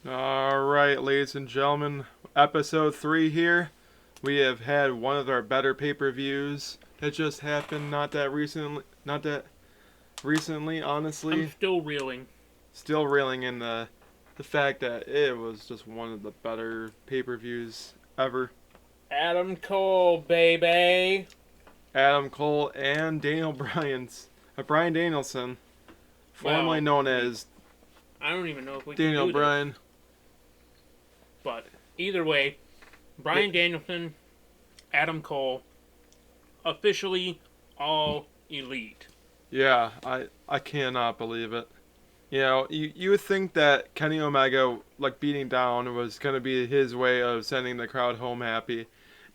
Alright, ladies and gentlemen, episode 3 here. We have had one of our better pay-per-views that just happened not that recently, I'm honestly. still reeling. Still reeling in the fact that it was just one of the better pay-per-views ever. Adam Cole, baby. Adam Cole and Bryan Danielson, formerly Well, known as I don't even know if we Daniel can do Bryan. this. But either way, Bryan Danielson, Adam Cole, officially all elite. Yeah, I cannot believe it. You would think that Kenny Omega beating down was gonna be his way of sending the crowd home happy.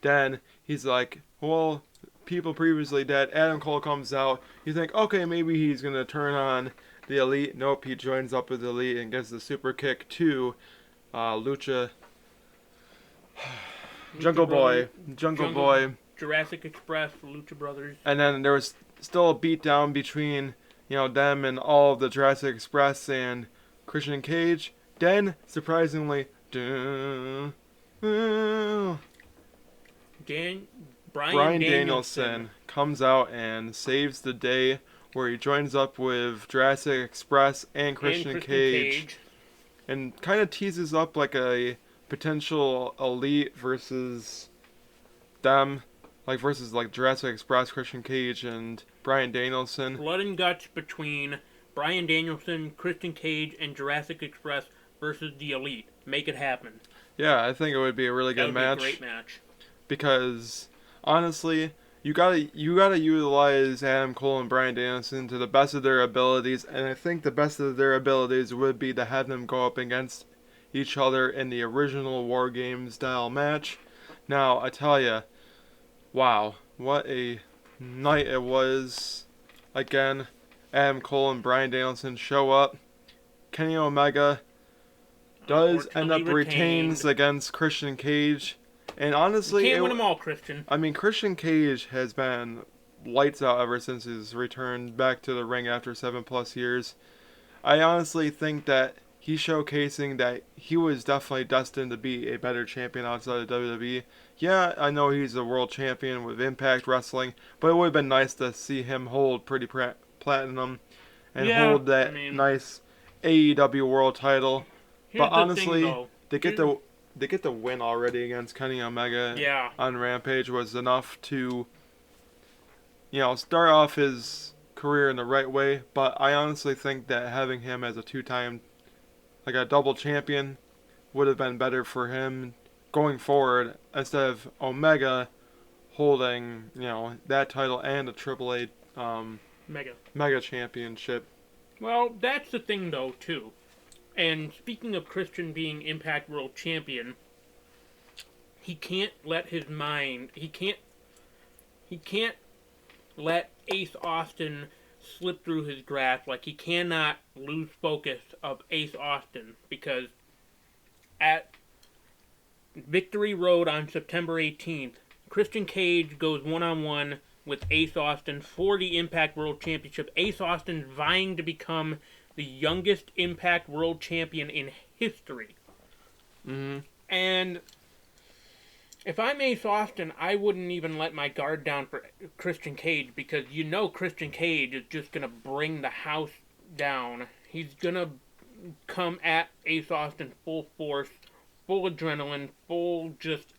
Then he's like, well, people previously dead. Adam Cole comes out. You think, okay, maybe he's gonna turn on the Elite. Nope, he joins up with the Elite and gets the super kick to Lucha Jungle Boy, Jungle Boy, Jurassic Express, Lucha Brothers. and then there was still a beatdown between them and all of the Jurassic Express and Christian Cage. Then, surprisingly, Bryan Bryan Danielson comes out and saves the day, where he joins up with Jurassic Express and Christian Cage, and kind of teases up like a potential Elite versus them, versus Jurassic Express, Christian Cage, and Bryan Danielson. Blood and guts between Bryan Danielson, Christian Cage, and Jurassic Express versus the Elite. Make it happen. Yeah, I think it would be a really good match. Be a great match. Because honestly, you gotta utilize Adam Cole and Bryan Danielson to the best of their abilities, and I think the best of their abilities would be to have them go up against each other in the original War Games style match. Now, I tell ya, wow, what a night it was. Again, Adam Cole and Bryan Danielson show up. Kenny Omega does end up retains against Christian Cage. And honestly, you can't win them all, Christian. I mean, Christian Cage has been lights out ever since his return back to the ring after 7+ years. I honestly think that he's showcasing that he was definitely destined to be a better champion outside of WWE. Yeah, I know he's a world champion with Impact Wrestling, but it would have been nice to see him hold pretty platinum and hold that nice AEW world title. But honestly, they get the win already against Kenny Omega on Rampage was enough to start off his career in the right way. But I honestly think that having him as a two-time a double champion would have been better for him going forward, instead of Omega holding that title and a AAA Mega Championship. Well, that's the thing though too. And speaking of Christian being Impact World Champion, he can't let his mind. He can't let Ace Austin slip through his grasp. He cannot lose focus of Ace Austin, because at Victory Road on September 18th, Christian Cage goes one-on-one with Ace Austin for the Impact World Championship. Ace Austin vying to become the youngest Impact World Champion in history. Mm-hmm. And if I'm Ace Austin, I wouldn't even let my guard down for Christian Cage, because Christian Cage is just going to bring the house down. He's going to come at Ace Austin full force, full adrenaline, full just...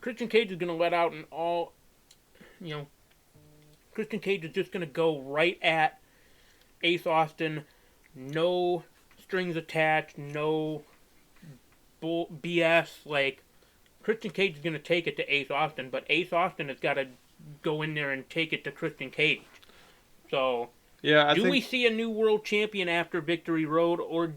Christian Cage is going to let out an all... Christian Cage is just going to go right at Ace Austin. No strings attached, no BS. Christian Cage is going to take it to Ace Austin, but Ace Austin has got to go in there and take it to Christian Cage. So, yeah, do we see a new world champion after Victory Road, or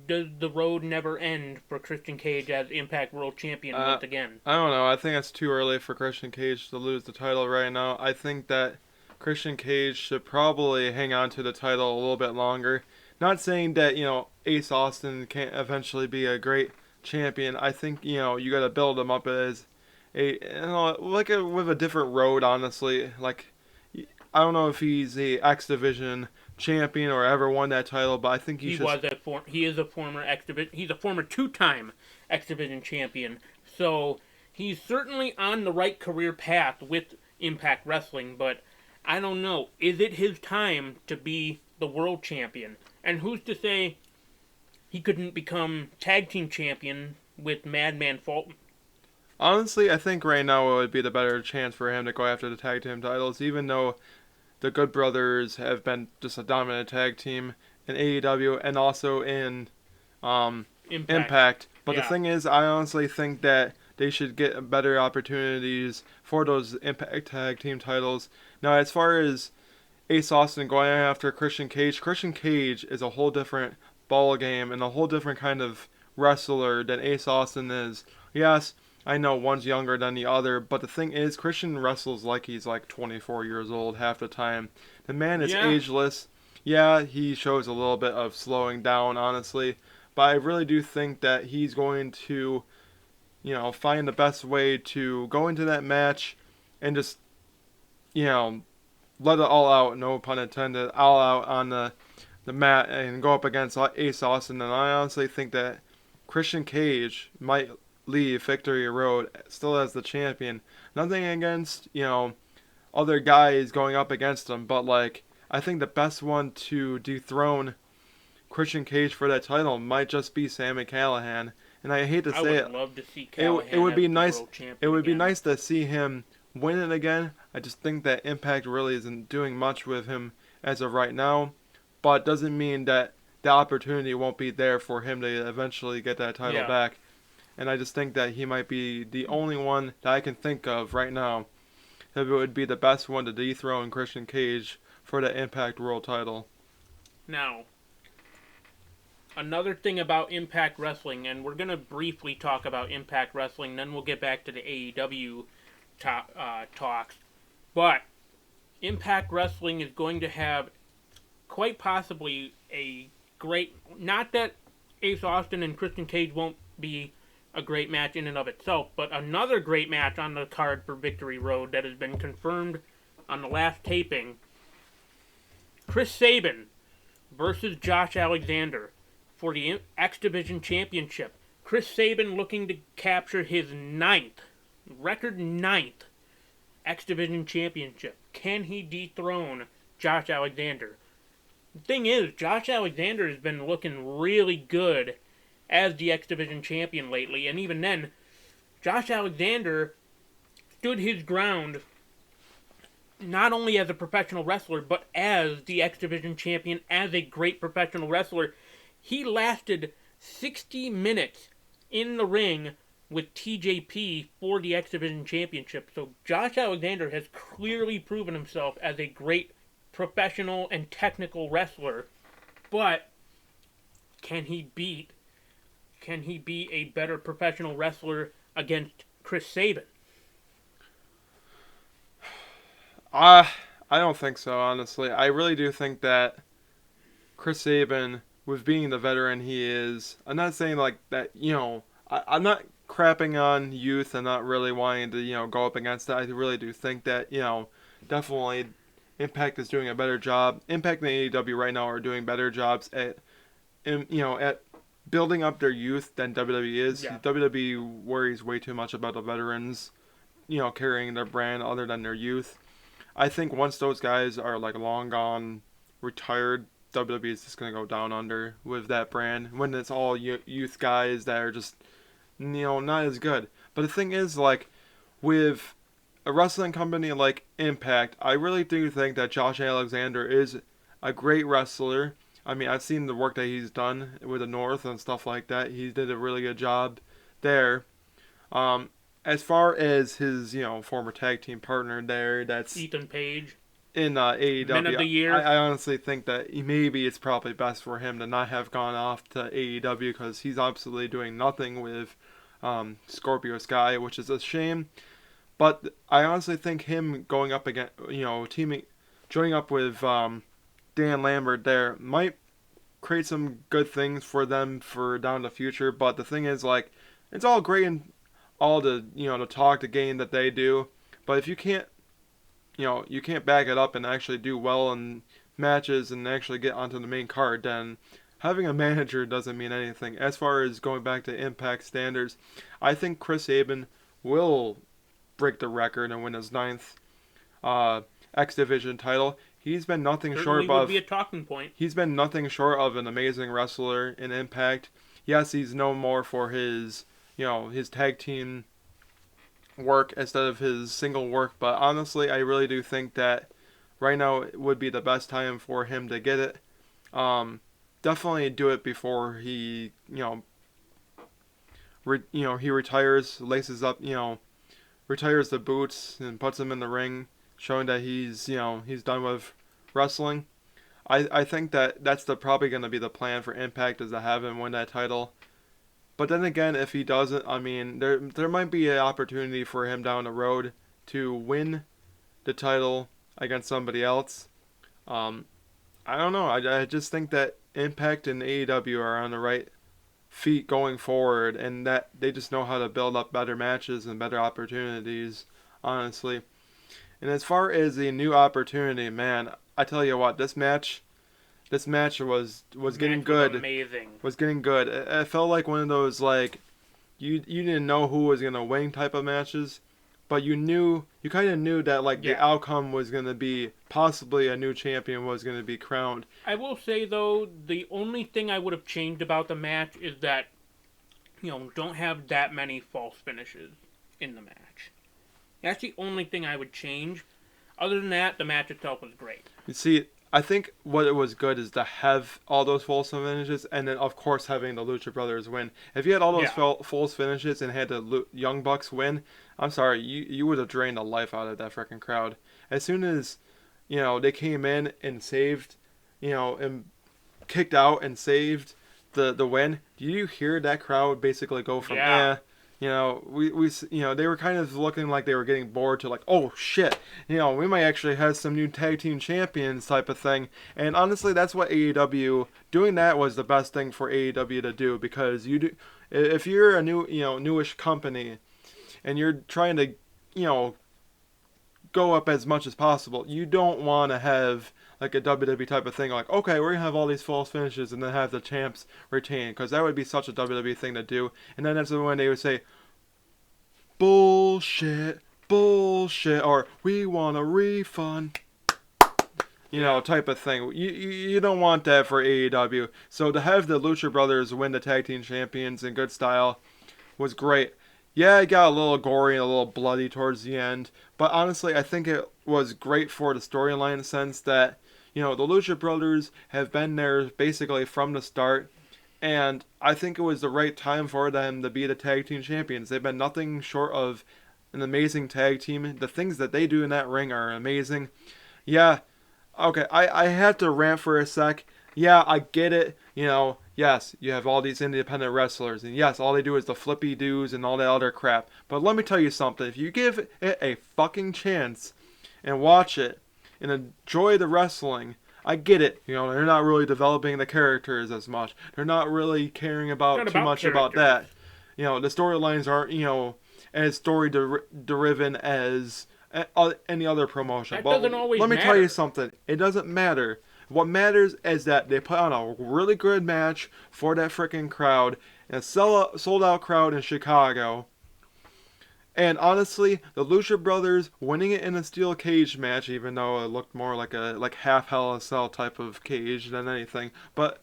does the road never end for Christian Cage as Impact World Champion once again? I don't know. I think it's too early for Christian Cage to lose the title right now. I think that Christian Cage should probably hang on to the title a little bit longer. Not saying that, Ace Austin can't eventually be a great champion. I think, you got to build him up as with a different road, honestly. I don't know if he's a X Division champion or ever won that title, but I think he He should. was he is a former he's a former two-time X Division champion. So he's certainly on the right career path with Impact Wrestling, but I don't know. Is it his time to be the world champion? And who's to say he couldn't become tag team champion with Madman Fulton? Honestly, I think right now it would be the better chance for him to go after the tag team titles, even though the Good Brothers have been just a dominant tag team in AEW and also in um, Impact. Impact. But the Yeah. thing is, I honestly think that they should get better opportunities for those Impact tag team titles. Now, as far as Ace Austin going after Christian Cage is a whole different ball game and a whole different kind of wrestler than Ace Austin is. Yes, I know one's younger than the other, but the thing is, Christian wrestles like he's like 24 years old half the time. The man is Yeah. ageless. Yeah, he shows a little bit of slowing down, honestly, but I really do think that he's going to, find the best way to go into that match and just, you know, let it all out, no pun intended, all out on the mat and go up against Ace Austin. And I honestly think that Christian Cage might leave Victory Road still as the champion. Nothing against, other guys going up against him, but like, I think the best one to dethrone Christian Cage for that title might just be Sami Callihan. And I hate to I say would it, love to see it Callahan would as be the nice. world champion It would be again. nice to see him win it again. I just think that Impact really isn't doing much with him as of right now, but doesn't mean that the opportunity won't be there for him to eventually get that title Yeah. back. And I just think that he might be the only one that I can think of right now that would be the best one to dethrone Christian Cage for the Impact World title. Now, another thing about Impact Wrestling, and we're going to briefly talk about Impact Wrestling, then we'll get back to the AEW talks. But Impact Wrestling is going to have quite possibly a great. Not that Ace Austin and Christian Cage won't be a great match in and of itself, but another great match on the card for Victory Road that has been confirmed on the last taping. Chris Saban versus Josh Alexander for the X Division Championship. Chris Saban looking to capture his record ninth X Division Championship. Can he dethrone Josh Alexander? The thing is, Josh Alexander has been looking really good as the X Division Champion lately, and even then, Josh Alexander stood his ground not only as a professional wrestler, but as the X Division Champion, as a great professional wrestler. He lasted 60 minutes in the ring with TJP for the X Division Championship. So Josh Alexander has clearly proven himself as a great professional and technical wrestler. But can he be a better professional wrestler against Chris Saban? I don't think so, honestly. I really do think that Chris Saban, with being the veteran he is, I'm not saying like that, I'm not crapping on youth and not really wanting to, go up against that. I really do think that, definitely Impact is doing a better job. Impact and AEW right now are doing better jobs at building up their youth than WWE is. Yeah. WWE worries way too much about the veterans, carrying their brand other than their youth. I think once those guys are like long gone, retired, WWE is just gonna go down under with that brand when it's all youth guys that are just not as good. But the thing is, like with a wrestling company like Impact, I really do think that Josh Alexander is a great wrestler. I mean, I've seen the work that he's done with the North and stuff like that. He did a really good job there. Um, as far as his, former tag team partner there, that's Ethan Page, in Men of AEW. the Year. I honestly think that maybe it's probably best for him to not have gone off to AEW because he's absolutely doing nothing with Scorpio Sky, which is a shame. But I honestly think him going up again, joining up with Dan Lambert there might create some good things for them for down the future. But the thing is, like, it's all great and all the talk, the game that they do, but if you can't back it up and actually do well and matches and actually get onto the main card, then having a manager doesn't mean anything. As far as going back to Impact standards, I think Chris Saban will break the record and win his ninth X Division title. He's been nothing Certainly short would of be a talking point. he's been nothing short of an amazing wrestler in Impact. Yes, he's known more for his his tag team work instead of his single work, but honestly, I really do think that right now would be the best time for him to get it. Definitely do it before he he retires, laces up, retires the boots and puts them in the ring, showing that he's done with wrestling. I think that that's probably going to be the plan for Impact, is to have him win that title. But then again, if he doesn't, I mean, there might be an opportunity for him down the road to win the title against somebody else. I don't know. I just think that Impact and AEW are on the right feet going forward, and that they just know how to build up better matches and better opportunities, honestly. And as far as the new opportunity, man, I tell you what, this match was getting good. Amazing. Was getting good. It felt like one of those, like, you didn't know who was gonna win type of matches, but you kind of knew that, like, the outcome was gonna be possibly a new champion was gonna be crowned. I will say, though, the only thing I would have changed about the match is that don't have that many false finishes in the match. That's the only thing I would change. Other than that, the match itself was great. You see, I think what it was good is to have all those false finishes, and then of course having the Lucha Brothers win. If you had all those false finishes and had the Young Bucks win, I'm sorry, you would have drained the life out of that freaking crowd. As soon as they came in and saved, and kicked out and saved the win, do you hear that crowd basically go from they were kind of looking like they were getting bored to, like, oh shit, we might actually have some new tag team champions type of thing. And honestly, that's what AEW doing that was the best thing for AEW to do, because if you're a newish company and you're trying to go up as much as possible, you don't want to have like a WWE type of thing, like, okay, we're gonna have all these false finishes and then have the champs retain, because that would be such a WWE thing to do. And then that's when they would say, bullshit, or we want a refund, type of thing. You don't want that for AEW. So to have the Lucha Brothers win the tag team champions in good style was great. Yeah, it got a little gory and a little bloody towards the end, but honestly, I think it was great for the storyline in the sense that, the Lucha Brothers have been there basically from the start, and I think it was the right time for them to be the tag team champions. They've been nothing short of an amazing tag team. The things that they do in that ring are amazing. Yeah, okay, I have to rant for a sec. Yeah, I get it, yes, you have all these independent wrestlers, and yes, all they do is the flippy doos and all that other crap. But let me tell you something, if you give it a fucking chance and watch it and enjoy the wrestling, I get it. They're not really developing the characters as much. They're not really caring about too much about that. The storylines aren't, as story-driven as any other promotion. That doesn't always matter. Let me tell you something. It doesn't matter. What matters is that they put on a really good match for that freaking crowd, and a sold-out crowd in Chicago. And honestly, the Lucha Brothers winning it in a steel cage match, even though it looked more like a half Hell in a Cell type of cage than anything. But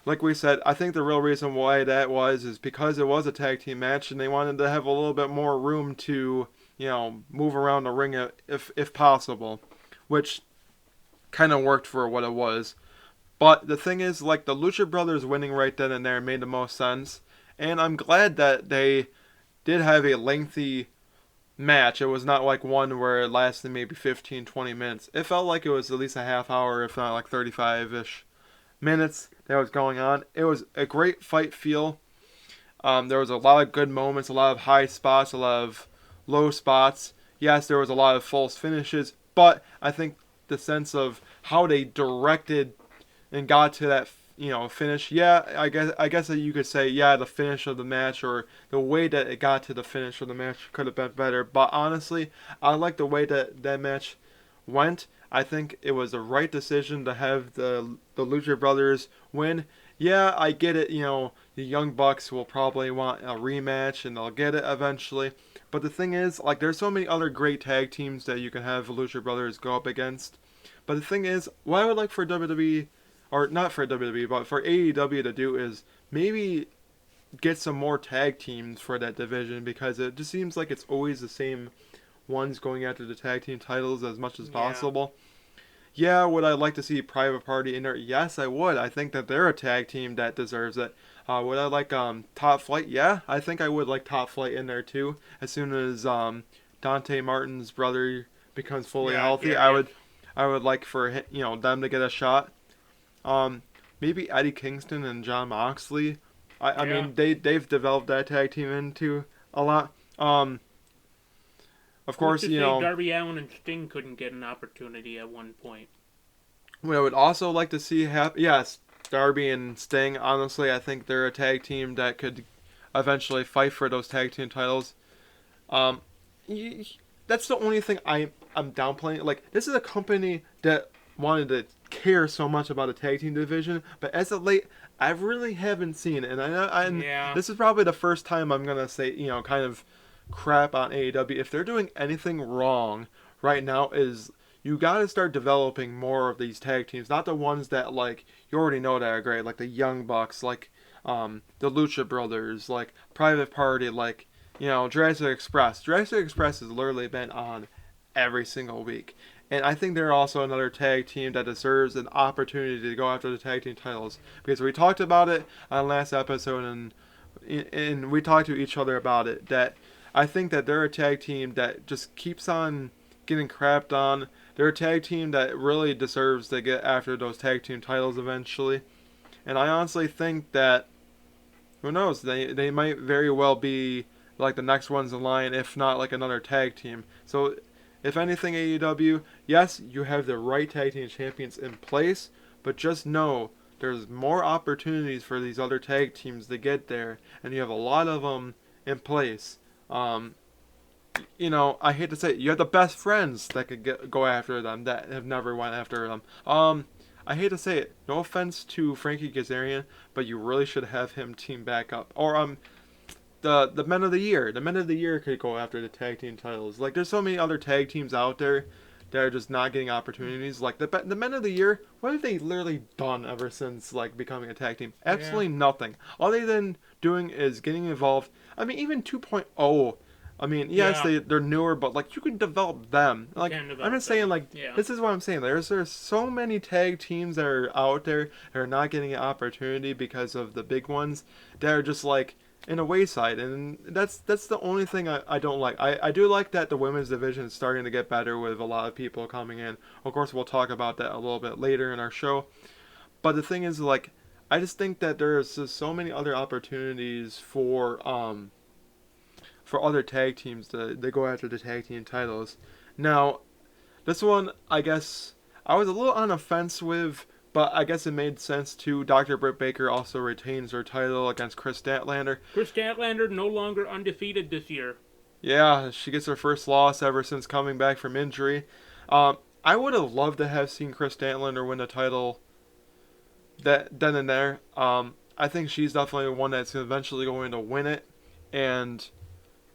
like we said, I think the real reason why that is because it was a tag team match, and they wanted to have a little bit more room to, move around the ring if possible, which kind of worked for what it was. But the thing is, like, the Lucha Brothers winning right then and there made the most sense, and I'm glad that they did have a lengthy match. It was not like one where it lasted maybe 15-20 minutes. It felt like it was at least a half hour, if not like 35-ish minutes that was going on. It was a great fight feel. There was a lot of good moments, a lot of high spots, a lot of low spots. Yes, there was a lot of false finishes, but I think the sense of how they directed and got to that finish. Yeah, I guess that you could say, yeah, the finish of the match, or the way that it got to the finish of the match could have been better. But honestly, I like the way that match went. I think it was the right decision to have the Lucha Brothers win. Yeah, I get it. The Young Bucks will probably want a rematch, and they'll get it eventually. But the thing is, like, there's so many other great tag teams that you can have Lucha Brothers go up against. But the thing is, what I would like for WWE, or not for WWE, but for AEW to do is maybe get some more tag teams for that division, because it just seems like it's always the same ones going after the tag team titles as much as Yeah. possible. Yeah, would I like to see Private Party in there? Yes, I would. I think that they're a tag team that deserves it. Would I like Top Flight? Yeah, I think I would like Top Flight in there too. As soon as Dante Martin's brother becomes fully Yeah, healthy, Darius. I would like for them to get a shot. Um, Maybe Eddie Kingston and John Moxley. I Yeah. mean they've developed that tag team into a lot. Of Who's course, to say Darby Allin and Sting couldn't get an opportunity at one point? what I would also like to see happen, yes, Darby and Sting. Honestly, I think they're a tag team that could eventually fight for those tag team titles. Um, that's the only thing I'm downplaying. Like, this is a company that wanted to care so much about a tag team division, but as of late, I really haven't seen it. And Yeah. this is probably the first time I'm gonna say, kind of crap on AEW. If they're doing anything wrong right now, is you got to start developing more of these tag teams, not the ones that like you already know that are great, like the Young Bucks, like the Lucha Brothers, like Private Party, like Jurassic Express. Jurassic Express has literally been on every single week. And I think they're also another tag team that deserves an opportunity to go after the tag team titles, because we talked about it on last episode, and we talked to each other about it, that I think that they're a tag team that just keeps on getting crapped on. They're a tag team that really deserves to get after those tag team titles eventually. And I honestly think that, who knows, they might very well be like the next ones in line, if not like another tag team. So, if anything, AEW, yes, you have the right tag team champions in place, but just know there's more opportunities for these other tag teams to get there, and you have a lot of them in place. Um, I hate to say it, you have the best friends that could go after them that have never went after them. I hate to say it, no offense to Frankie Kazarian, but you really should have him team back up. Or the Men of the Year, the Men of the Year could go after the tag team titles. Like, there's so many other tag teams out there that are just not getting opportunities. Like the Men of the Year, what have they literally done ever since like becoming a tag team? Yeah. Absolutely nothing. All they've been doing is getting involved. I mean, even 2.0. I mean, yes, Yeah. they're newer, but like you can develop them. You Like, can I'm develop just saying, them. like, Yeah. this is what I'm saying. There's so many tag teams that are out there that are not getting an opportunity because of the big ones that are just like in a wayside, and that's the only thing I don't like. I do like that the women's division is starting to get better with a lot of people coming in. Of course, we'll talk about that a little bit later in our show. But the thing is, like, I just think that there's just so many other opportunities for other tag teams to they go after the tag team titles. Now, this one, I guess I was a little on the fence with, but I guess it made sense too. Dr. Britt Baker also retains her title against Chris Statlander. Chris Statlander no longer undefeated this year. Yeah, she gets her first loss ever since coming back from injury. I would have loved to have seen Chris Statlander win the title that then and there. I think she's definitely one that's eventually going to win it and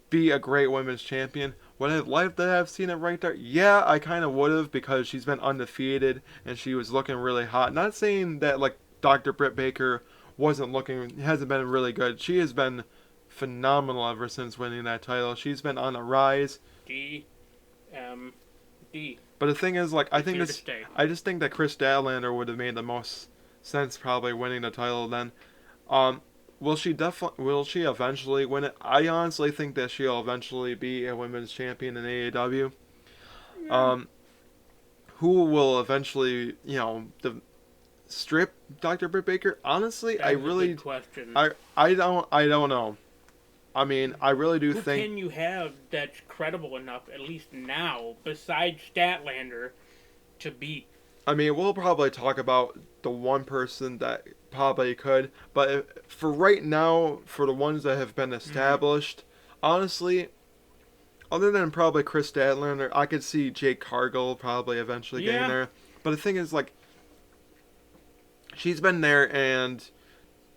be a great women's champion. Would I have liked to have seen it right there? Yeah, I kind of would have, because she's been undefeated and she was looking really hot. Not saying that like Dr. Britt Baker hasn't been really good. She has been phenomenal ever since winning that title. She's been on a rise. D. M. D. But the thing is, like, It's here to stay. I just think that Chris Statlander would have made the most sense probably winning the title then. Um, will she eventually win it? I honestly think that she'll eventually be a women's champion in AEW. Yeah. Um, who will eventually, strip Dr. Britt Baker? Honestly, That is a good question. I don't know. I mean, I really do Who think. can you have that's credible enough, at least now, besides Statlander, to beat? I mean, we'll probably talk about the one person that probably could, but for right now, for the ones that have been Mm-hmm. established, honestly, other than probably Chris Statler, I could see Jake Cargill probably eventually getting Yeah. there. But the thing is, like, she's been there and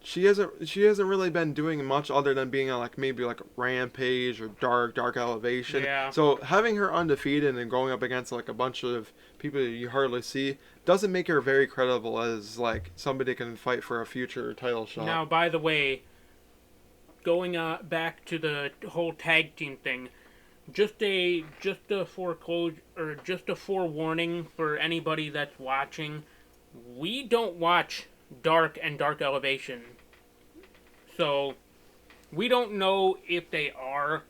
she hasn't really been doing much other than being on like maybe like Rampage or Dark Elevation. Yeah. So having her undefeated and going up against like a bunch of people that you hardly see doesn't make her very credible as like somebody that can fight for a future title shot. Now, by the way, going back to the whole tag team thing, just a foreclosure or just a forewarning for anybody that's watching. We don't watch Dark and Dark Elevation, so we don't know if they are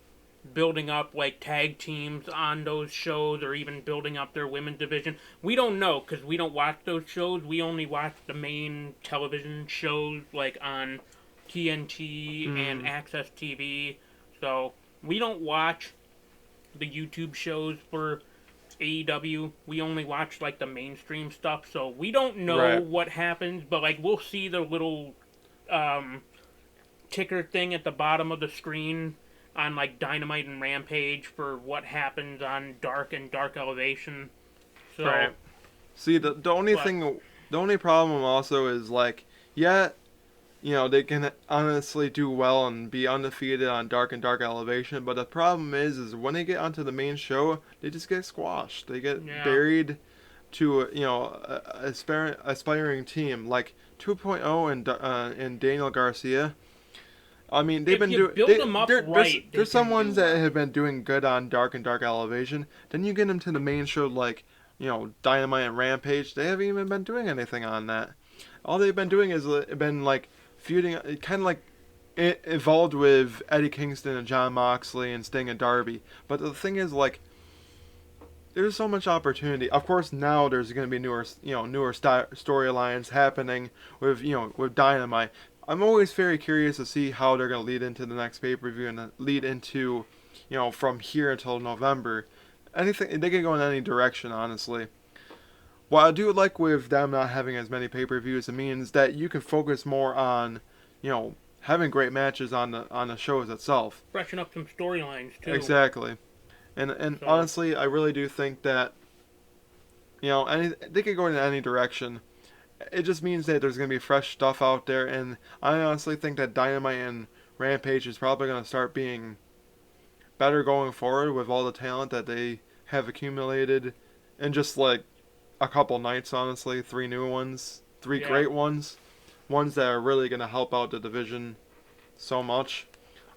building up like tag teams on those shows or even building up their women's division. We don't know because we don't watch those shows. We only watch the main television shows like on TNT and Access TV. So we don't watch the YouTube shows for AEW. We only watch like the mainstream stuff, so we don't know Right. what happens. But like we'll see the little ticker thing at the bottom of the screen on like Dynamite and Rampage for what happens on Dark and Dark Elevation. So Right. See, the only But- thing, the only problem also is like, yeah, you know, they can honestly do well and be undefeated on Dark and Dark Elevation, but the problem is when they get onto the main show, they just get squashed. They get Yeah. buried to, you know, a aspiring team like 2.0 and Daniel Garcia. I mean, they've If been you doing. build them up right, they There's some can ones do that well. have been doing good on Dark and Dark Elevation. Then you get them to the main show like, you know, Dynamite and Rampage. They haven't even been doing anything on that. All they've been doing is been like feuding, kind of like involved with Eddie Kingston and John Moxley and Sting and Darby. But the thing is, like, there's so much opportunity. Of course, now there's going to be newer storylines happening with, you know, with Dynamite. I'm always very curious to see how they're going to lead into the next pay-per-view and lead into, you know, from here until November. Anything, they can go in any direction, honestly. What I do like with them not having as many pay-per-views, it means that you can focus more on, you know, having great matches on the shows itself. Freshen up some storylines too. Exactly. And So- honestly, I really do think that, you know, they could go in any direction. It just means that there's going to be fresh stuff out there, and I honestly think that Dynamite and Rampage is probably going to start being better going forward with all the talent that they have accumulated in just like a couple nights, honestly. 3 new ones, 3 Yeah. great ones that are really going to help out the division so much.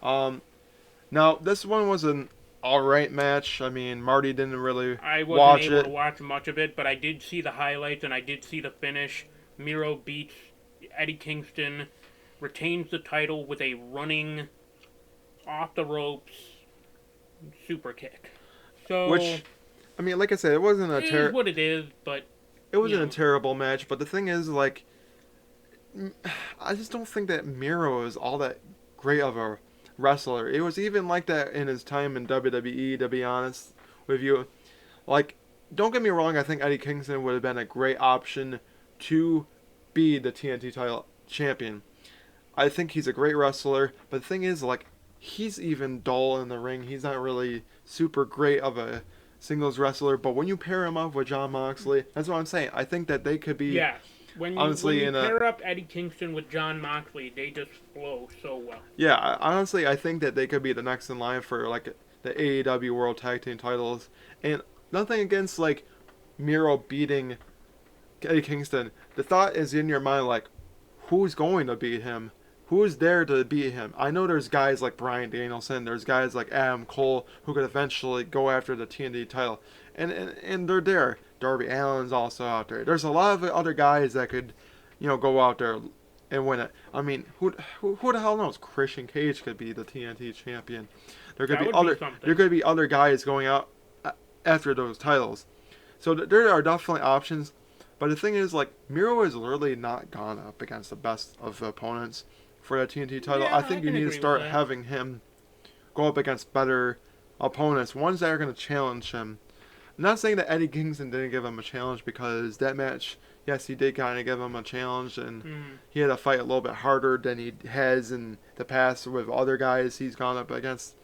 Now, this one was an alright match. I mean, Marty didn't really I wasn't watch able it. to watch much of it, but I did see the highlights and I did see the finish. Miro beats Eddie Kingston, retains the title with a running off the ropes super kick. So Which, I mean, like I said, it wasn't a it is what it is, but it wasn't you a know. terrible match. But the thing is, like, I just don't think that Miro is all that great of a wrestler. It was even like that in his time in WWE, to be honest with you. Like, don't get me wrong, I think Eddie Kingston would have been a great option to be the TNT title champion. I think he's a great wrestler, but the thing is, like, he's even dull in the ring. He's not really super great of a singles wrestler, but when you pair him up with John Moxley, that's what I'm saying. I think that they could be yes. When you, honestly, when you in a- pair up Eddie Kingston with John Moxley, they just flow so well. Yeah, honestly, I think that they could be the next in line for like the AEW World Tag Team titles. And nothing against like Miro beating Eddie Kingston. The thought is in your mind like, who's going to beat him? Who's there to beat him? I know there's guys like Bryan Danielson. There's guys like Adam Cole who could eventually go after the TNT title, and they're there. Darby Allin's also out there. There's a lot of other guys that could, you know, go out there and win it. I mean, who the hell knows? Christian Cage could be the TNT champion. There could That be would be other something. there could be other guys going out after those titles. So there are definitely options. But the thing is, like, Miro has literally not gone up against the best of the opponents for the TNT title. Yeah, I think I you can need to agree start with that. having him go up against better opponents, ones that are going to challenge him. I'm not saying that Eddie Kingston didn't give him a challenge, because that match, yes, he did kind of give him a challenge, and he had to fight a little bit harder than he has in the past with other guys he's gone up against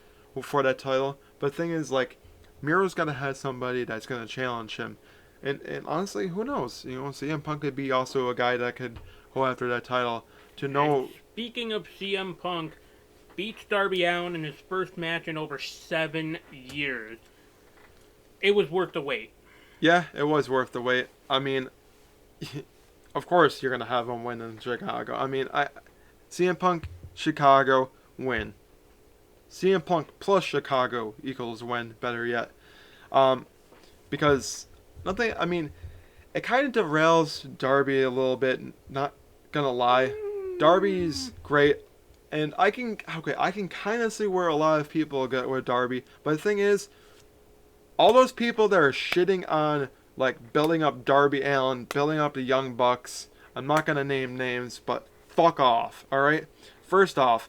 for that title. But the thing is, like, Miro's got to have somebody that's going to challenge him. And honestly, who knows? You know, CM Punk could be also a guy that could go after that title. To And know, speaking of CM Punk, beats Darby Allin in his first match in over 7 years. It was worth the wait. yeah, it was worth the wait. I mean, of course you're going to have him win in Chicago. I mean, CM Punk, Chicago, win. CM Punk plus Chicago equals win, better yet. Because nothing, I mean, it kind of derails Darby a little bit, not gonna lie. Darby's great, and I can kind of see where a lot of people get with Darby, but the thing is, all those people that are shitting on, like, building up Darby Allin, building up the Young Bucks, I'm not gonna name names, but fuck off, alright? First off,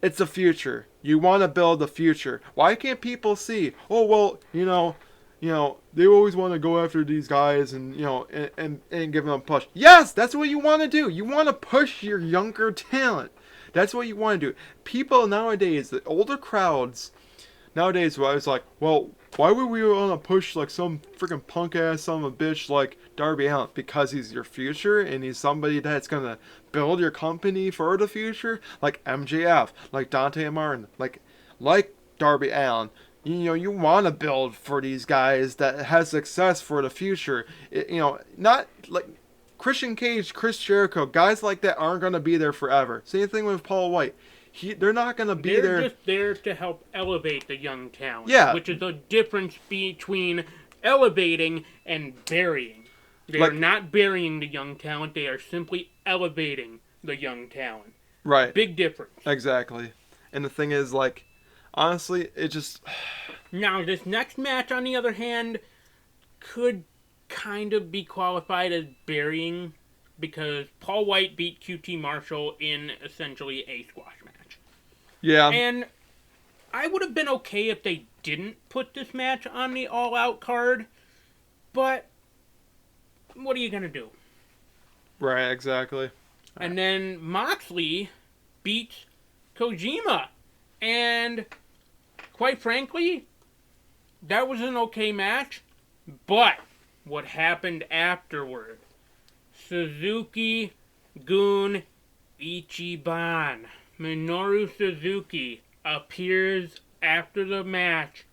it's the future. You want to build the future. Why can't people see? Oh well, they always want to go after these guys and and give them a push. Yes, that's what you want to do. You want to push your younger talent. That's what you want to do. People nowadays, the older crowds nowadays, I was like, well, why would we want to push like some freaking punk ass son of a bitch like Darby Allin? Because he's your future and he's somebody that's gonna build your company for the future, like MJF, like Dante Martin, like Darby Allin. You want to build for these guys that has success for the future. Not like Christian Cage, Chris Jericho, guys like that aren't gonna be there forever. Same thing with Paul White. They're not going to be there. They're just there to help elevate the young talent. Yeah. Which is the difference between elevating and burying. They are not burying the young talent. They are simply elevating the young talent. Right. Big difference. Exactly. And the thing is, like, honestly, it just... Now, this next match, on the other hand, could kind of be qualified as burying because Paul White beat QT Marshall in essentially a squash match. Yeah. And I would have been okay if they didn't put this match on the all-out card, but what are you going to do? Right, exactly. And then Moxley beats Kojima. And quite frankly, that was an okay match, but what happened afterward? Suzuki Gun Ichiban. Minoru Suzuki appears after the match,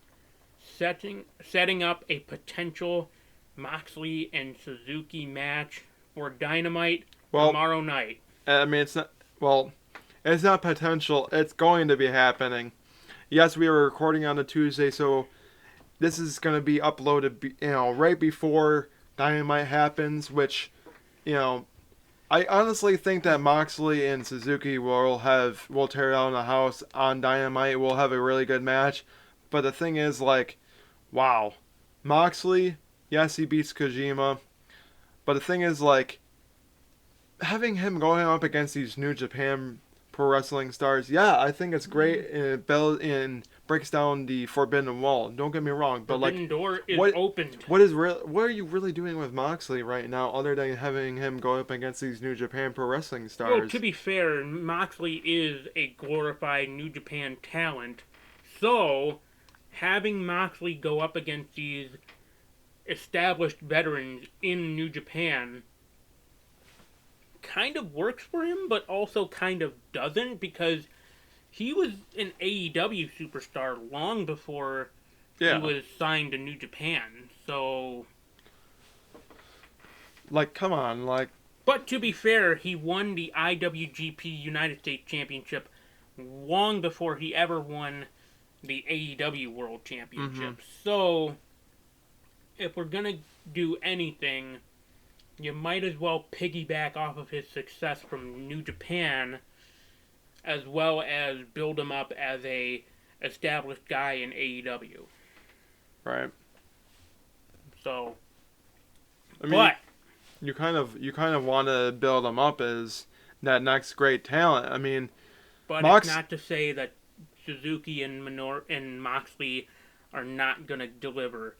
setting up a potential Moxley and Suzuki match for Dynamite tomorrow night. I mean, it's not potential. It's going to be happening. Yes, we were recording on a Tuesday, so this is going to be uploaded, right before Dynamite happens, which, I honestly think that Moxley and Suzuki will tear down the house on Dynamite. We'll have a really good match. But the thing is, like, wow. Moxley, yes, he beats Kojima. But the thing is, like, having him going up against these New Japan Pro Wrestling stars, yeah, I think it's great and breaks down the Forbidden Wall. Don't get me wrong, but Forbidden door is opened. What are you really doing with Moxley right now, other than having him go up against these New Japan Pro Wrestling stars? Well, to be fair, Moxley is a glorified New Japan talent, so having Moxley go up against these established veterans in New Japan kind of works for him, but also kind of doesn't, because he was an AEW superstar long before he was signed to New Japan, so... Like, come on, like... But to be fair, he won the IWGP United States Championship long before he ever won the AEW World Championship. So, if we're gonna do anything, you might as well piggyback off of his success from New Japan, as well as build him up as a established guy in AEW. Right. So, I mean, you kind of want to build him up as that next great talent. I mean, but it's not to say that Suzuki and Moxley are not gonna deliver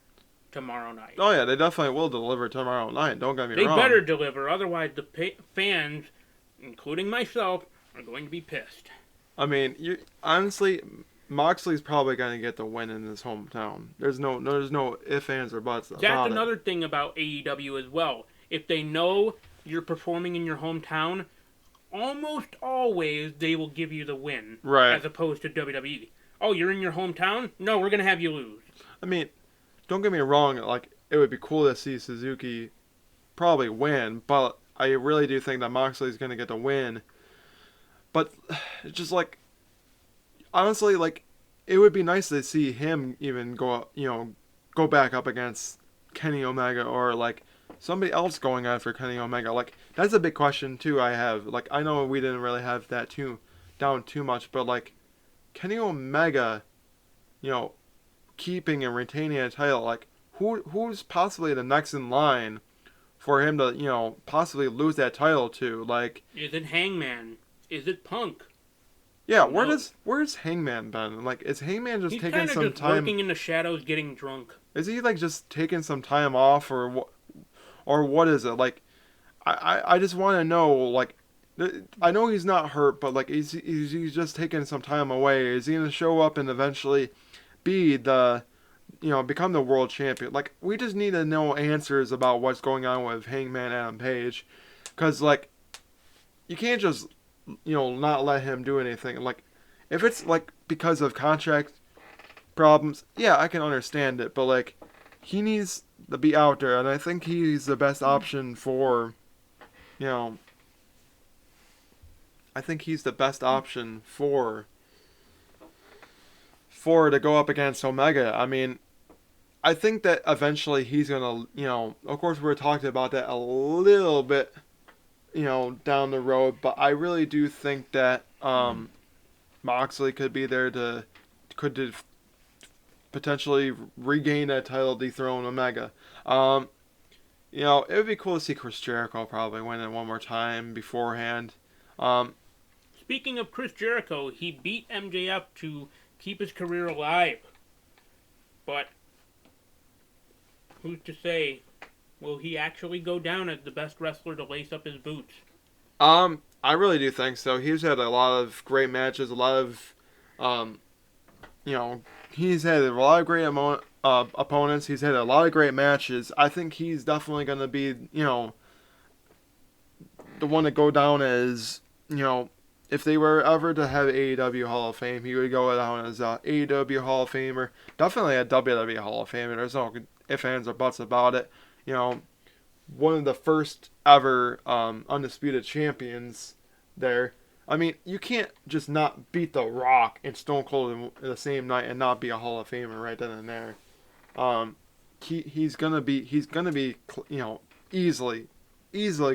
tomorrow night. Oh yeah, they definitely will deliver tomorrow night. Don't get me wrong. They better deliver, otherwise the fans, including myself, are going to be pissed. I mean, honestly, Moxley's probably gonna get the win in his hometown. There's no ifs, ands, or buts That's about it. another thing about AEW as well. If they know you're performing in your hometown, almost always they will give you the win, Right. as opposed to WWE. Oh, you're in your hometown? No, we're gonna have you lose. I mean, don't get me wrong. Like, it would be cool to see Suzuki probably win, but I really do think that Moxley's gonna get the win. But it's just like, honestly, like, it would be nice to see him even go back up against Kenny Omega, or like somebody else going after Kenny Omega. Like, that's a big question too. I have, like, I know we didn't really have that too down too much, but like Kenny Omega, you know, keeping and retaining a title, like who's possibly the next in line for him to possibly lose that title to? Like, Is it Hangman? Is it Punk? yeah, No. where's Hangman been? Like, is Hangman just He's taking kind of some just time? lurking in the shadows, getting drunk. Is he like just taking some time off, or what is it? Like, I just want to know. Like, I know he's not hurt, but like, he's just taking some time away? Is he gonna show up and eventually be become the world champion? Like, we just need to know answers about what's going on with Hangman Adam Page, because like, you can't just not let him do anything. Like, if it's like because of contract problems, yeah, I can understand it, but like, he needs to be out there, and I think he's the best option for, you know, I think he's the best option for to go up against Omega. I mean, I think that eventually he's gonna, of course we're talking about that a little bit, down the road, but I really do think that Moxley could be there to potentially regain that title, dethrone Omega. Um, it would be cool to see Chris Jericho probably win it one more time beforehand. Um, Speaking of Chris Jericho, he beat MJF to keep his career alive. But who's to say, will he actually go down as the best wrestler to lace up his boots? I really do think so. He's had a lot of great matches, a lot of, um, you know, he's had a lot of great opponents. He's had a lot of great matches. I think he's definitely going to be, the one to go down as, if they were ever to have AEW Hall of Fame, he would go down as a AEW Hall of Famer. Definitely a WWE Hall of Famer. There's no ifs, ands, or buts about it. You know, one of the first ever undisputed champions there. I mean, you can't just not beat The Rock and Stone Cold in the same night and not be a Hall of Famer right then and there. Um, he's gonna be easily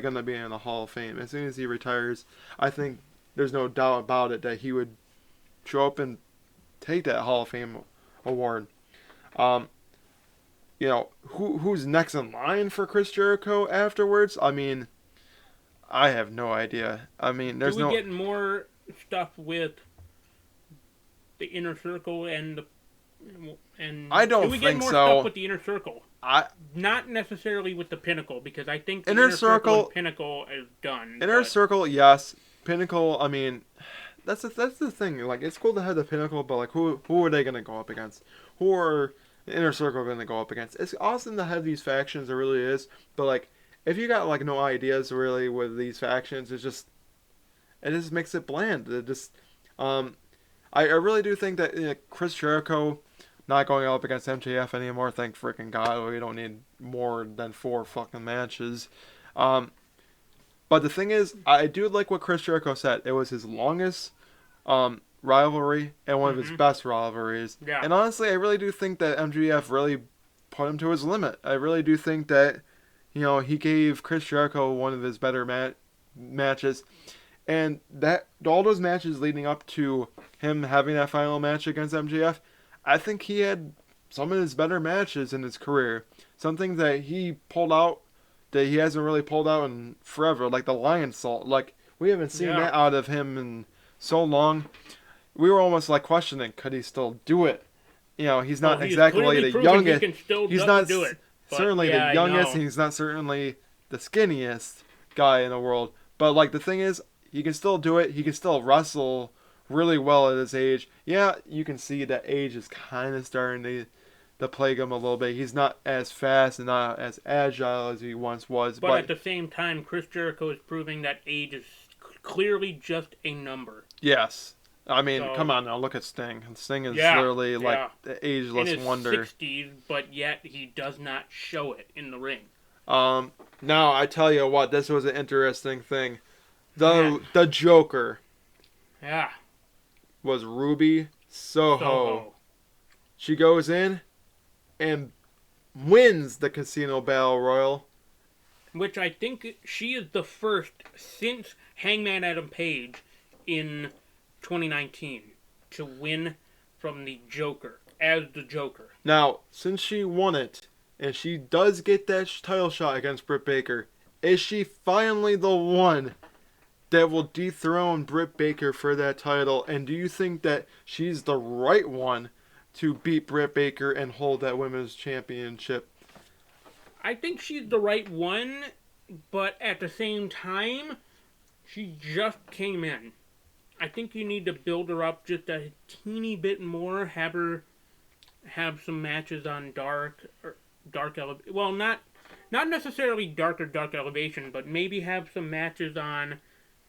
gonna be in the Hall of Fame as soon as he retires. I think there's no doubt about it that he would show up and take that Hall of Fame award. Um, who's next in line for Chris Jericho afterwards? I mean, I have no idea. I mean, Do there's we no. get more stuff with the inner circle and I don't do we get think more so. stuff with the inner circle? I Not necessarily with the Pinnacle, because I think the Inner inner circle Circle, and Pinnacle is done. Inner But Circle, yes. Pinnacle, I mean, that's the thing. Like, it's cool to have the Pinnacle, but like, who are they gonna go up against? Who are the Inner Circle gonna go up against? It's awesome to have these factions. It really is. But like, if you got like no ideas really with these factions, it just makes it bland. It just, I really do think that Chris Jericho not going up against MJF anymore. Thank freaking God, we don't need more than 4 fucking matches. Um, but the thing is, I do like what Chris Jericho said. It was his longest rivalry and one of his best rivalries. yeah, And honestly, I really do think that MJF really put him to his limit. I really do think that, he gave Chris Jericho one of his better matches. And that all those matches leading up to him having that final match against MJF, I think he had some of his better matches in his career. Something that he pulled out that he hasn't really pulled out in forever, like the Lion Salt. Like, we haven't seen that out of him in so long. We were almost like questioning, could he still do it? He's not exactly the youngest. He's not do it. certainly the youngest, and he's not certainly the skinniest guy in the world. But like, the thing is, he can still do it. He can still wrestle really well at his age. Yeah, you can see that age is kind of starting to plague him a little bit. He's not as fast and not as agile as he once was. But at But the same time, Chris Jericho is proving that age is clearly just a number. yes, I mean, come So, on now, look at Sting. Sting is yeah, literally like yeah. the In ageless his wonder. 60s, but yet he does not show it in the ring. Now I tell you what, this was an interesting thing. Man, The Joker yeah, was Ruby Soho. Soho. She goes in and wins the Casino Battle Royal. Which I think she is the first since Hangman Adam Page in 2019 to win from the Joker as the Joker. Now, since she won it, and she does get that title shot against Britt Baker, is she finally the one that will dethrone Britt Baker for that title? And do you think that she's the right one to beat Britt Baker and hold that women's championship? I think she's the right one, but at the same time, she just came in. I think you need to build her up just a teeny bit more. Have some matches on Dark Elevation. Well, not necessarily Dark or Dark Elevation, but maybe have some matches on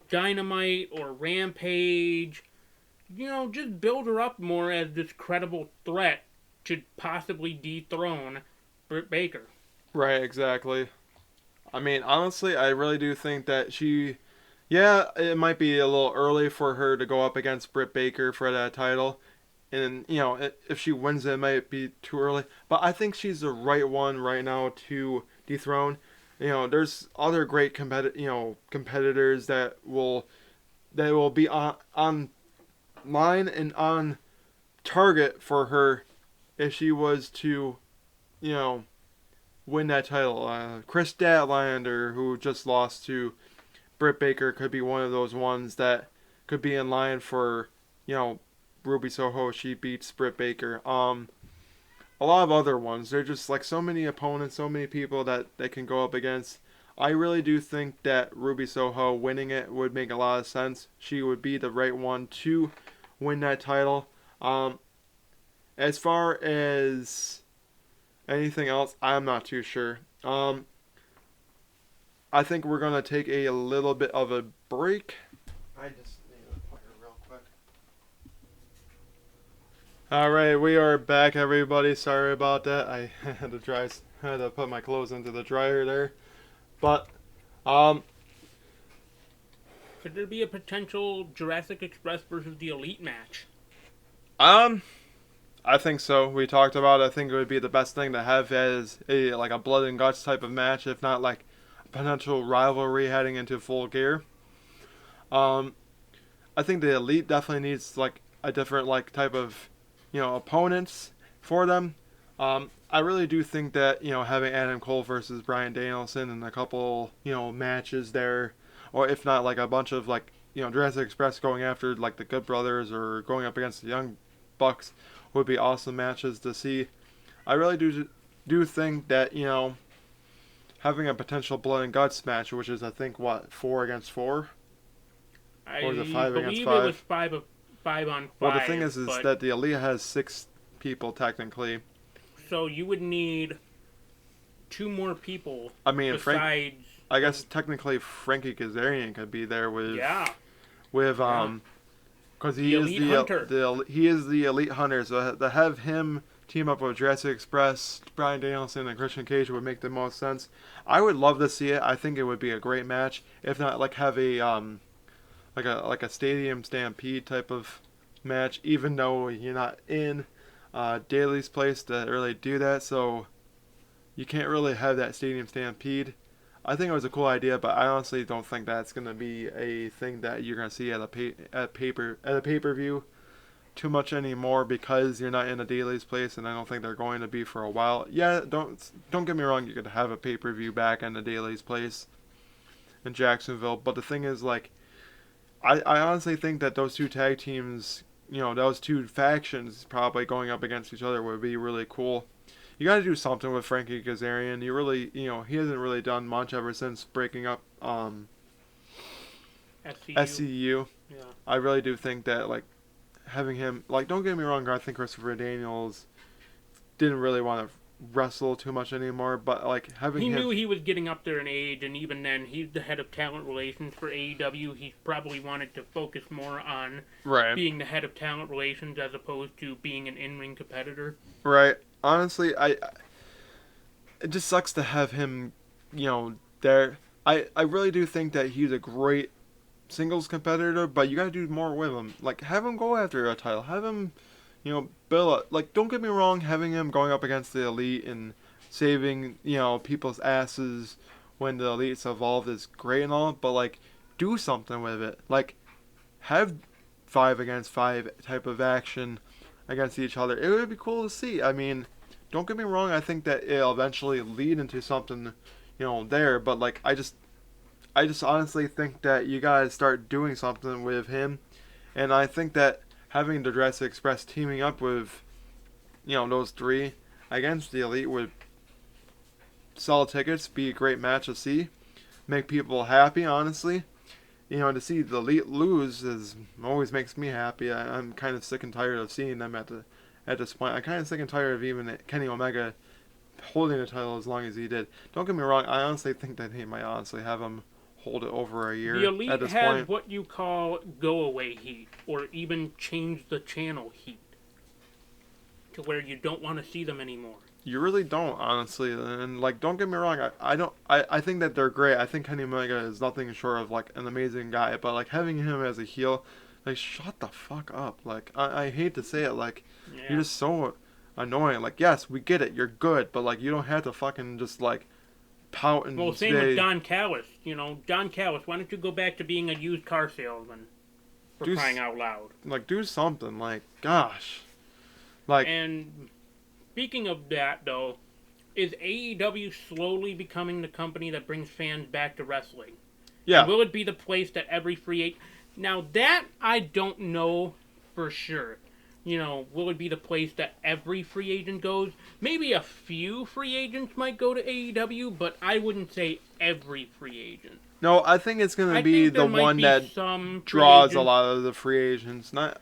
Dynamite or Rampage. Just build her up more as this credible threat to possibly dethrone Britt Baker. Right, exactly. I mean, honestly, I really do think that yeah, it might be a little early for her to go up against Britt Baker for that title. And, if she wins it might be too early. But I think she's the right one right now to dethrone. There's other great competitors that will be on line and on target for her if she was to, you know, win that title. Chris Statlander, who just lost to Britt Baker, could be one of those ones that could be in line for, Ruby Soho. She beats Britt Baker. A lot of other ones. They're just like so many opponents, so many people that they can go up against. I really do think that Ruby Soho winning it would make a lot of sense. She would be the right one to win that title. As far as anything else, I'm not too sure. I think we're gonna take a little bit of a break. I just need a player real quick. All right, we are back, everybody. Sorry about that. I had to put my clothes into the dryer there. But Could there be a potential Jurassic Express versus the Elite match? I think so. We talked about it. I think it would be the best thing to have as a blood and guts type of match, if not like a potential rivalry heading into Full Gear. I think the Elite definitely needs like a different type of opponents for them. I really do think that having Adam Cole versus Bryan Danielson and a couple matches there, or if not like a bunch of Jurassic Express going after like the Good Brothers or going up against the Young Bucks would be awesome matches to see. I really do think that having a potential blood and guts match, which is I think what 4 against 4, or is it 5 against believe 5? it was 5 on 5. Well, the thing is that the Elite has 6 people technically. So you would need 2 more people. I mean, besides. I guess technically Frankie Kazarian could be there with because he is he is the Elite Hunter. So to have him team up with Jurassic Express, Bryan Danielson, and Christian Cage would make the most sense. I would love to see it. I think it would be a great match. If not, have a like a stadium stampede type of match. Even though you're not in Daly's place to really do that, so you can't really have that stadium stampede. I think it was a cool idea, but I honestly don't think that's gonna be a thing that you're gonna see at a pay-per-view too much anymore because you're not in a Daly's place, and I don't think they're going to be for a while. Yeah, don't get me wrong, you could have a pay-per-view back in the Daly's place in Jacksonville, but the thing is I honestly think that those two tag teams, those two factions probably going up against each other would be really cool. You got to do something with Frankie Kazarian. He hasn't really done much ever since breaking up SCU. SCU. Yeah. I really do think that, like, having him, like, don't get me wrong, I think Christopher Daniels didn't really want to wrestle too much anymore, but, like, having He him... knew he was getting up there in age, and even then, he's the head of talent relations for AEW. He probably wanted to focus more on Right. being the head of talent relations as opposed to being an in-ring competitor. Right. Honestly, it just sucks to have him, there. I really do think that he's a great singles competitor, but you gotta do more with him. Like, have him go after a title. Have him, build up. Like, don't get me wrong, having him going up against the Elite and saving, people's asses when the Elite's evolved is great and all, but, like, do something with it. Like, have 5 against 5 type of action against each other. It would be cool to see. I mean, don't get me wrong, I think that it'll eventually lead into something, there, but, like, I just honestly think that you guys start doing something with him, and I think that having the Jurassic Express teaming up with, those three against the Elite would sell tickets, be a great match to see, make people happy, honestly. To see the Elite lose always makes me happy. I'm kind of sick and tired of seeing them at this point. I'm kind of sick and tired of even Kenny Omega holding the title as long as he did. Don't get me wrong, I honestly think that he might honestly have him hold it over a year The Elite at this has point. what you call go-away heat, or even change the channel heat, to where you don't want to see them anymore. You really don't, honestly. And, like, don't get me wrong, I think that they're great. I think Kenny Omega is nothing short of, like, an amazing guy. But, like, having him as a heel, like, shut the fuck up. Like, I hate to say it, like, Yeah. you're just so annoying. Like, yes, we get it, you're good, but, like, you don't have to fucking just, like, pout and Well, same say... with Don Callis. Don Callis, why don't you go back to being a used car salesman? For crying out loud. Like, do something. Like, gosh. Like... And speaking of that, though, is AEW slowly becoming the company that brings fans back to wrestling? Yeah. And will it be the place that every free agent... Now, that I don't know for sure. Will it be the place that every free agent goes? Maybe a few free agents might go to AEW, but I wouldn't say every free agent. No, I think it's going to be the one that draws a lot of the free agents. Not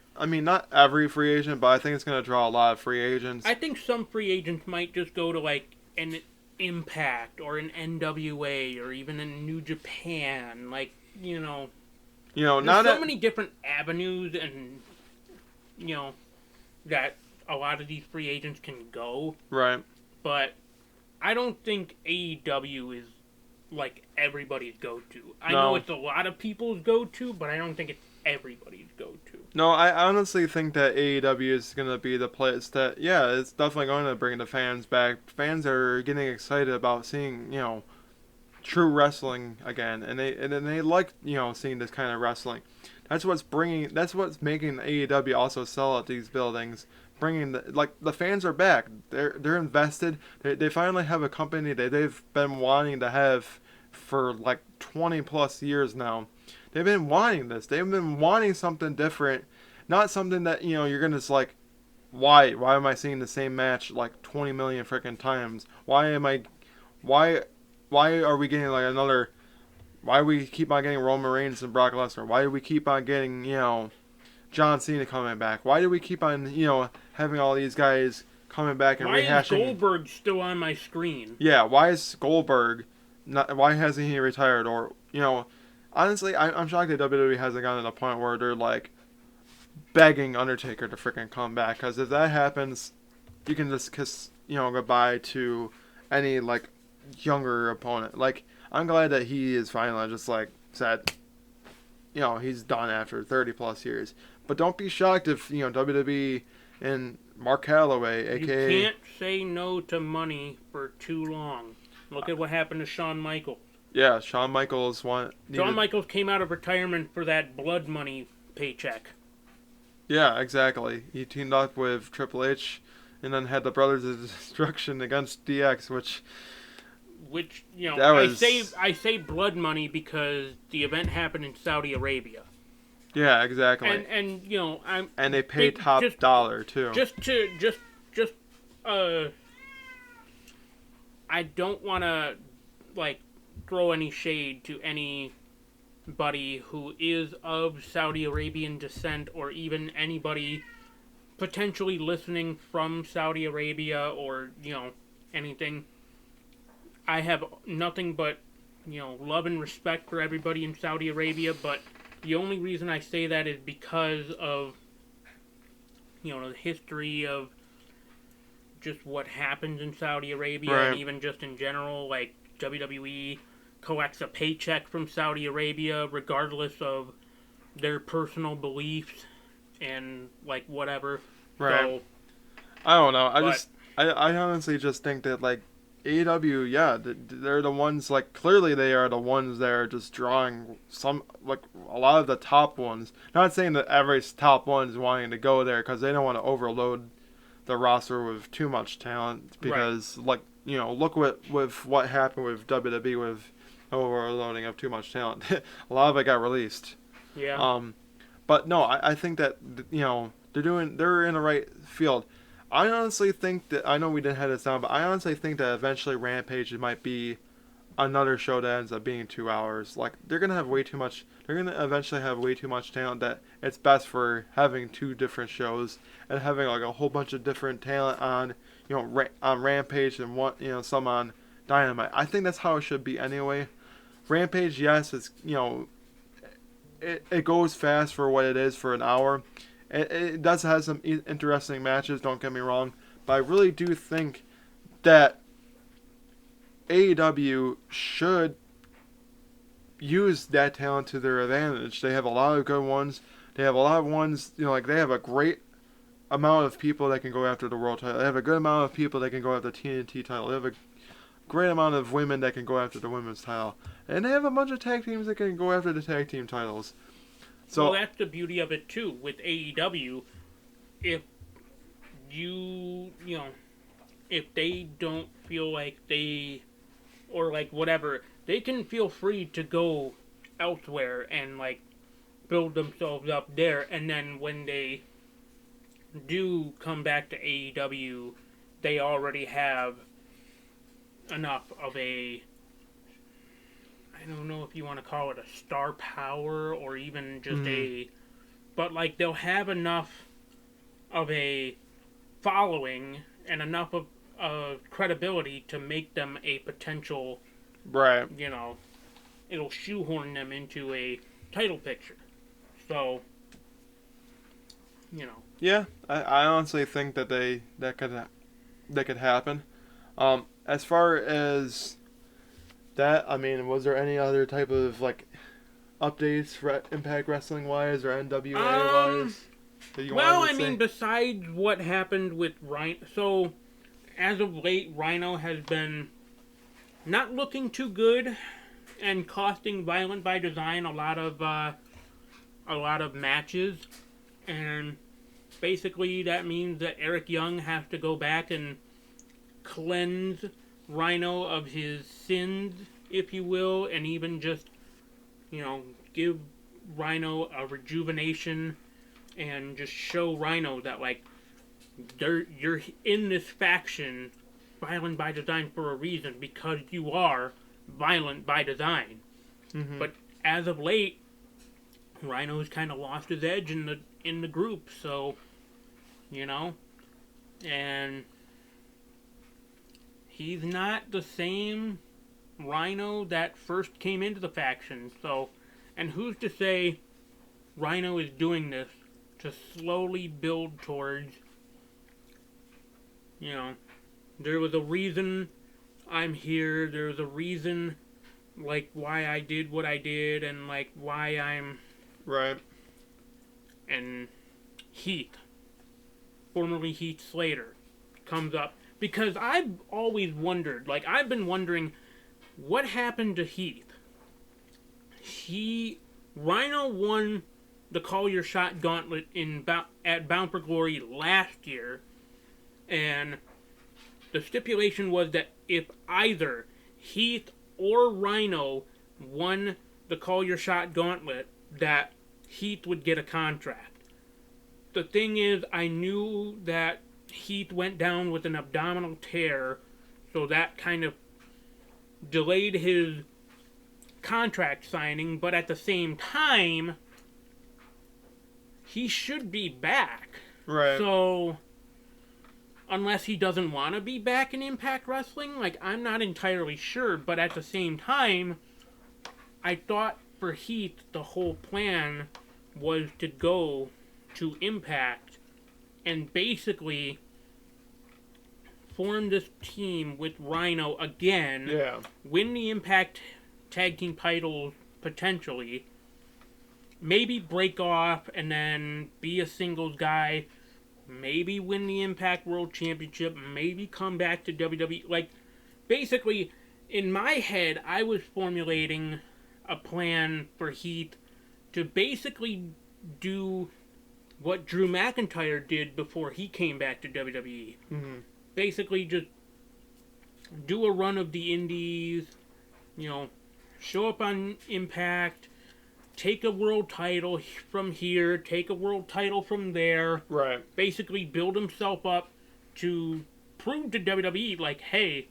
every free agent, but I think it's going to draw a lot of free agents. I think some free agents might just go to, like, an Impact or an NWA or even a New Japan. Like, there's so many different avenues and, that a lot of these free agents can go. Right. But I don't think AEW is, like, everybody's go-to. I know it's a lot of people's go-to, but I don't think it's everybody's go-to. No, I honestly think that AEW is going to be the place that, yeah, it's definitely going to bring the fans back. Fans are getting excited about seeing, true wrestling again, and they like, seeing this kind of wrestling. That's what's making AEW also sell at these buildings. Bringing the fans are back. They're invested. They finally have a company that they've been wanting to have for like 20 plus years now. They've been wanting this. They've been wanting something different, not something that you're gonna just like, why am I seeing the same match like 20 million freaking times? Why are we getting like another? Why do we keep on getting Roman Reigns and Brock Lesnar? Why do we keep on getting John Cena coming back? Why do we keep on having all these guys coming back and rehashing? Why is Goldberg still on my screen? Yeah, why is Goldberg not? Why hasn't he retired? Or honestly, I'm shocked that WWE hasn't gotten to the point where they're like begging Undertaker to freaking come back. Because if that happens, you can just kiss goodbye to any like younger opponent. Like, I'm glad that he is finally just like said, he's done after 30 plus years. But don't be shocked if WWE and Mark Calloway, aka you can't say no to money for too long. Look at what happened to Shawn Michaels. Yeah, Shawn Michaels Shawn Michaels came out of retirement for that blood money paycheck. Yeah, exactly. He teamed up with Triple H, and then had the Brothers of Destruction against DX, which I say blood money because the event happened in Saudi Arabia. Yeah, exactly. And they pay top dollar too. I don't want to like throw any shade to any anybody who is of Saudi Arabian descent, or even anybody potentially listening from Saudi Arabia, or, anything. I have nothing but, love and respect for everybody in Saudi Arabia, but the only reason I say that is because of, the history of just what happens in Saudi Arabia, Right. and even just in general, like WWE collects a paycheck from Saudi Arabia regardless of their personal beliefs and like whatever. Right. So, I don't know. but I honestly just think that like AEW, yeah, they're the ones, like, clearly they are the ones that are just drawing some, like, a lot of the top ones. Not saying that every top one is wanting to go there, because they don't want to overload the roster with too much talent, right, because, like, look with what happened with WWE with overloading of too much talent. A lot of it got released. yeah, But no, I think that, they're in the right field. I honestly think that, I know we didn't have this down, but I honestly think that eventually Rampage might be another show that ends up being 2 hours. Like, they're gonna have way too much. They're gonna eventually have way too much talent that it's best for having two different shows and having like a whole bunch of different talent on, on Rampage and one, some on Dynamite. I think that's how it should be anyway. Rampage, yes, it's, it goes fast for what it is for an hour. It does have some interesting matches, don't get me wrong, but I really do think that AEW should use that talent to their advantage. They have a lot of good ones. They have a lot of ones, like, they have a great amount of people that can go after the world title. They have a good amount of people that can go after the TNT title. They have a great amount of women that can go after the women's title. And they have a bunch of tag teams that can go after the tag team titles. So, well, that's the beauty of it too with AEW. If you know, if they don't feel like they, or like whatever, they can feel free to go elsewhere and like build themselves up there, and then when they do come back to AEW, they already have enough of a, I don't know if you want to call it a star power or even just a, but like they'll have enough of a following and enough of credibility to make them a potential, right. It'll shoehorn them into a title picture. So, Yeah, I honestly think that that could happen. As far as that, I mean, was there any other type of like updates for Impact Wrestling wise or NWA wise that you well, wanted I to say? mean, besides what happened with Rhino, so as of late, Rhino has been not looking too good and costing Violent by Design a lot of matches, and basically that means that Eric Young has to go back and cleanse Rhino of his sins, if you will, and even just, give Rhino a rejuvenation and just show Rhino that, like, you're in this faction, Violent by Design, for a reason, because you are Violent by Design. Mm-hmm. But as of late, Rhino's kind of lost his edge in the group, so, and he's not the same Rhino that first came into the faction. So, and who's to say Rhino is doing this to slowly build towards, there was a reason I'm here. There's a reason, like, why I did what I did, and like why I'm Right. and Heath, formerly Heath Slater, comes up. Because I've always wondered, like, I've been wondering, what happened to Heath? Rhino won the Call Your Shot Gauntlet at Bound for Glory last year, and the stipulation was that if either Heath or Rhino won the Call Your Shot Gauntlet, that Heath would get a contract. The thing is, I knew that Heath went down with an abdominal tear, so that kind of delayed his contract signing, but at the same time, he should be back. Right. So, unless he doesn't want to be back in Impact Wrestling, like, I'm not entirely sure, but at the same time, I thought for Heath, the whole plan was to go to Impact and basically form this team with Rhino again, Yeah. win the Impact Tag Team titles potentially, maybe break off and then be a singles guy, maybe win the Impact World Championship, maybe come back to WWE. Like, basically, in my head, I was formulating a plan for Heath to basically do what Drew McIntyre did before he came back to WWE. Mm-hmm. Basically, just do a run of the indies, show up on Impact, take a world title from here, take a world title from there. Right. Basically build himself up to prove to WWE, like, hey,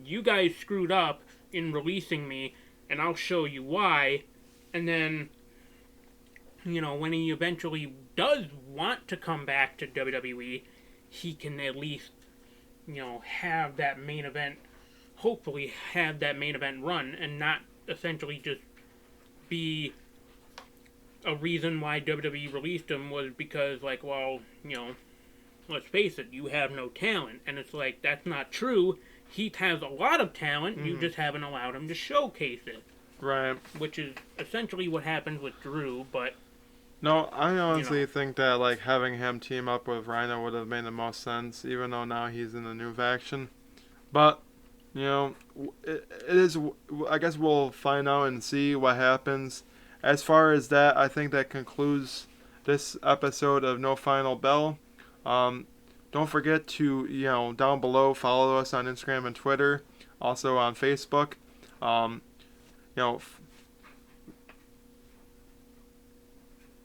you guys screwed up in releasing me, and I'll show you why. And then, when he eventually does want to come back to WWE, he can at least, have that main event, hopefully have that main event run, and not essentially just be a reason why WWE released him was because, like, well, let's face it, you have no talent. And it's like, that's not true. He has a lot of talent, you just haven't allowed him to showcase it. Right. Which is essentially what happened with Drew, but... No, I honestly think that, like, having him team up with Rhino would have made the most sense, even though now he's in the new faction. But, it is, I guess we'll find out and see what happens. As far as that, I think that concludes this episode of No Final Bell. Don't forget to, down below, follow us on Instagram and Twitter, also on Facebook.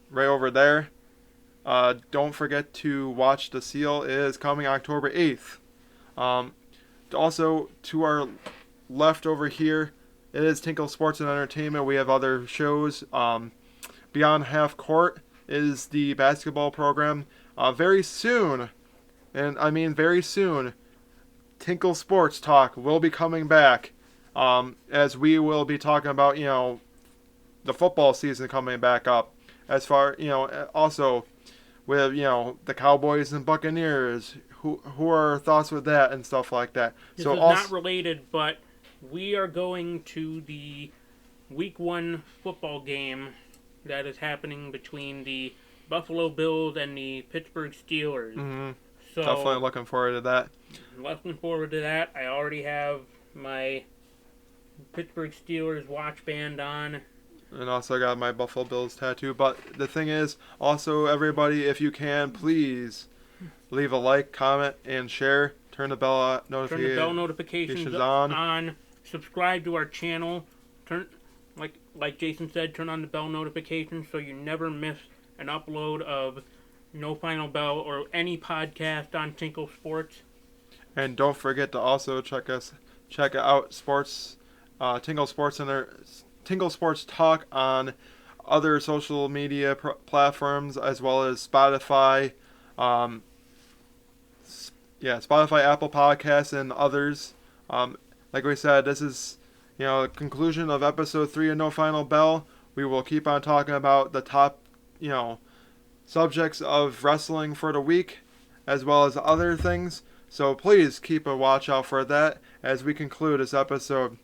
Right over there. Don't forget to watch The Seal. It is coming October 8th. Also, to our left over here, it is Tinkle Sports and Entertainment. We have other shows. Beyond Half Court is the basketball program. Very soon, and I mean very soon, Tinkle Sports Talk will be coming back. As we will be talking about, the football season coming back up. As far, also with, the Cowboys and Buccaneers, who are our thoughts with that and stuff like that. This so is also, not related, but we are going to the Week 1 football game that is happening between the Buffalo Bills and the Pittsburgh Steelers. Mm-hmm. So, definitely looking forward to that. Looking forward to that. I already have my Pittsburgh Steelers watch band on. And also got my Buffalo Bills tattoo. But the thing is, also everybody, if you can, please leave a like, comment, and share. Turn the bell notifications on. Subscribe to our channel. Turn, like Jason said, turn on the bell notifications so you never miss an upload of No Final Bell or any podcast on Tinkle Sports. And don't forget to also check out Tinkle Sports Tinkle Sports Talk on other social media platforms as well as Spotify, Spotify, Apple Podcasts, and others. Like we said, this is the conclusion of episode 3 of No Final Bell. We will keep on talking about the top subjects of wrestling for the week as well as other things. So please keep a watch out for that as we conclude this episode.